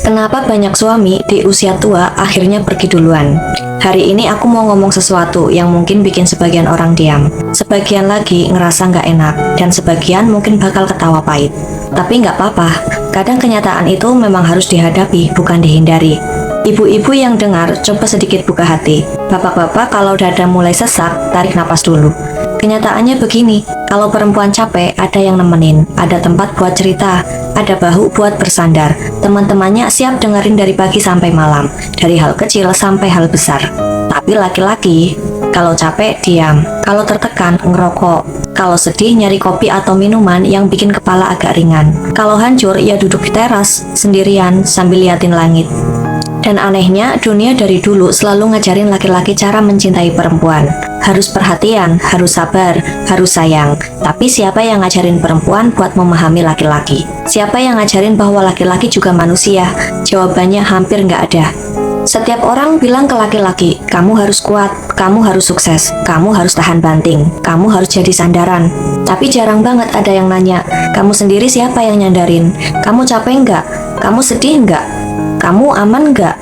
Kenapa banyak suami di usia tua akhirnya pergi duluan? Hari ini aku mau ngomong sesuatu yang mungkin bikin sebagian orang diam. Sebagian lagi ngerasa nggak enak, dan sebagian mungkin bakal ketawa pahit. Tapi nggak apa-apa, kadang kenyataan itu memang harus dihadapi, bukan dihindari. Ibu-ibu yang dengar, coba sedikit buka hati. Bapak-bapak kalau dada mulai sesak, tarik napas dulu. Kenyataannya begini, kalau perempuan capek, ada yang nemenin, ada tempat buat cerita, ada bahu buat bersandar. Teman-temannya siap dengerin dari pagi sampai malam, dari hal kecil sampai hal besar. Tapi laki-laki, kalau capek, diam. Kalau tertekan, ngerokok. Kalau sedih, nyari kopi atau minuman yang bikin kepala agak ringan. Kalau hancur, ya duduk di teras, sendirian, sambil liatin langit. Dan anehnya, dunia dari dulu selalu ngajarin laki-laki cara mencintai perempuan. Harus perhatian, harus sabar, harus sayang. Tapi siapa yang ngajarin perempuan buat memahami laki-laki? Siapa yang ngajarin bahwa laki-laki juga manusia? Jawabannya hampir nggak ada. Setiap orang bilang ke laki-laki, kamu harus kuat, kamu harus sukses, kamu harus tahan banting, kamu harus jadi sandaran. Tapi jarang banget ada yang nanya, kamu sendiri siapa yang nyandarin? Kamu capek nggak? Kamu sedih nggak? Kamu aman nggak?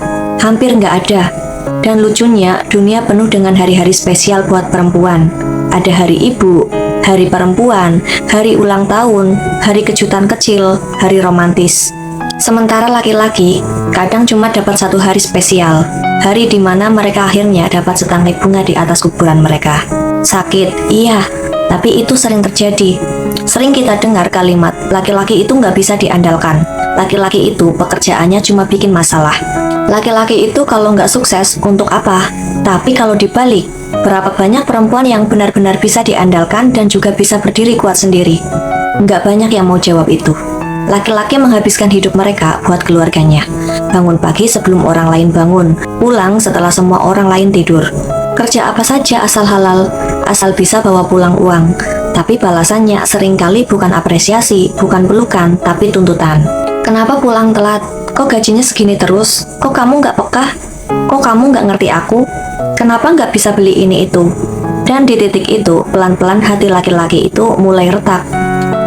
Hampir nggak ada. Dan lucunya, dunia penuh dengan hari-hari spesial buat perempuan. Ada hari ibu, hari perempuan, hari ulang tahun, hari kejutan kecil, hari romantis. Sementara laki-laki kadang cuma dapat satu hari spesial, hari di mana mereka akhirnya dapat setangkai bunga di atas kuburan mereka. Sakit, iya, tapi itu sering terjadi. Sering kita dengar kalimat, laki-laki itu nggak bisa diandalkan. Laki-laki itu pekerjaannya cuma bikin masalah. Laki-laki itu kalau nggak sukses, untuk apa? Tapi kalau dibalik, berapa banyak perempuan yang benar-benar bisa diandalkan dan juga bisa berdiri kuat sendiri? Nggak banyak yang mau jawab itu. Laki-laki menghabiskan hidup mereka buat keluarganya. Bangun pagi sebelum orang lain bangun, pulang setelah semua orang lain tidur. Kerja apa saja asal halal, asal bisa bawa pulang uang. Tapi balasannya seringkali bukan apresiasi, bukan pelukan, tapi tuntutan. Kenapa pulang telat? Kok gajinya segini terus? Kok kamu nggak peka? Kok kamu nggak ngerti aku? Kenapa nggak bisa beli ini itu? Dan di titik itu, pelan-pelan hati laki-laki itu mulai retak.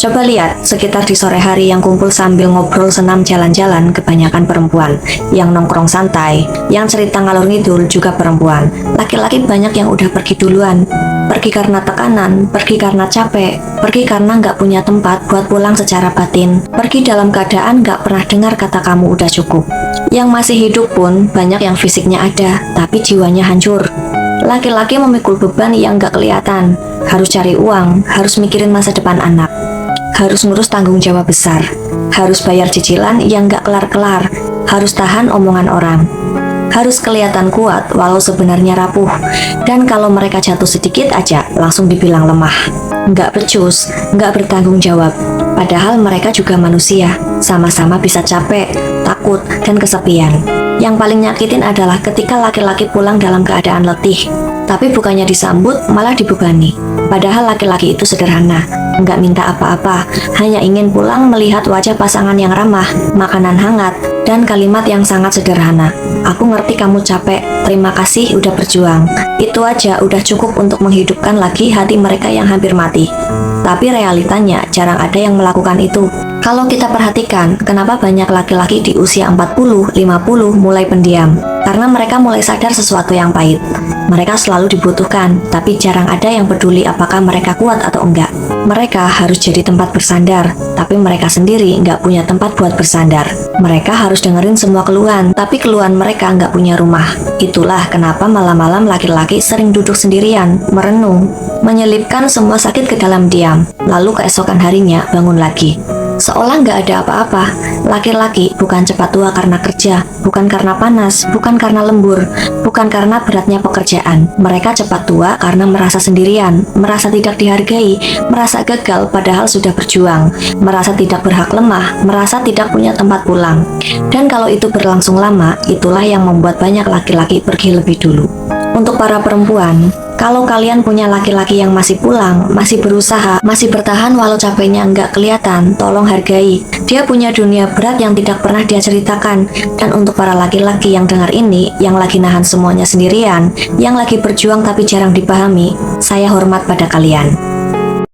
Coba lihat, sekitar di sore hari yang kumpul sambil ngobrol senam jalan-jalan kebanyakan perempuan. Yang nongkrong santai, yang cerita ngalor ngidul juga perempuan. Laki-laki banyak yang udah pergi duluan. Pergi karena tekanan, pergi karena capek, pergi karena nggak punya tempat buat pulang secara batin. Pergi dalam keadaan nggak pernah dengar kata kamu udah cukup. Yang masih hidup pun banyak yang fisiknya ada, tapi jiwanya hancur. Laki-laki memikul beban yang nggak kelihatan. Harus cari uang, harus mikirin masa depan anak. Harus ngurus tanggung jawab besar, harus bayar cicilan yang gak kelar-kelar, harus tahan omongan orang, harus kelihatan kuat walau sebenarnya rapuh, dan kalau mereka jatuh sedikit aja langsung dibilang lemah, gak becus, gak bertanggung jawab, padahal mereka juga manusia, sama-sama bisa capek, takut, dan kesepian. Yang paling nyakitin adalah ketika laki-laki pulang dalam keadaan letih, tapi bukannya disambut, malah dibebani. Padahal laki-laki itu sederhana, nggak minta apa-apa, hanya ingin pulang melihat wajah pasangan yang ramah, makanan hangat, dan kalimat yang sangat sederhana. Aku ngerti kamu capek, terima kasih udah berjuang. Itu aja udah cukup untuk menghidupkan lagi hati mereka yang hampir mati. Tapi realitanya jarang ada yang melakukan itu. Kalau kita perhatikan, kenapa banyak laki-laki di usia 40, 50 mulai pendiam? Karena mereka mulai sadar sesuatu yang pahit. Mereka selalu dibutuhkan, tapi jarang ada yang peduli apakah mereka kuat atau enggak. Mereka harus jadi tempat bersandar, tapi mereka sendiri nggak punya tempat buat bersandar. Mereka harus dengerin semua keluhan, tapi keluhan mereka nggak punya rumah. Itulah kenapa malam-malam laki-laki sering duduk sendirian, merenung, menyelipkan semua sakit ke dalam diam, lalu keesokan harinya bangun lagi. Seolah nggak ada apa-apa. Laki-laki bukan cepat tua karena kerja, bukan karena panas, bukan karena lembur, bukan karena beratnya pekerjaan. Mereka cepat tua karena merasa sendirian, merasa tidak dihargai, merasa gagal padahal sudah berjuang, merasa tidak berhak lemah, merasa tidak punya tempat pulang. Dan kalau itu berlangsung lama, itulah yang membuat banyak laki-laki pergi lebih dulu. Untuk para perempuan, kalau kalian punya laki-laki yang masih pulang, masih berusaha, masih bertahan walau capeknya nggak kelihatan, tolong hargai. Dia punya dunia berat yang tidak pernah dia ceritakan. Dan untuk para laki-laki yang dengar ini, yang lagi nahan semuanya sendirian, yang lagi berjuang tapi jarang dipahami, saya hormat pada kalian.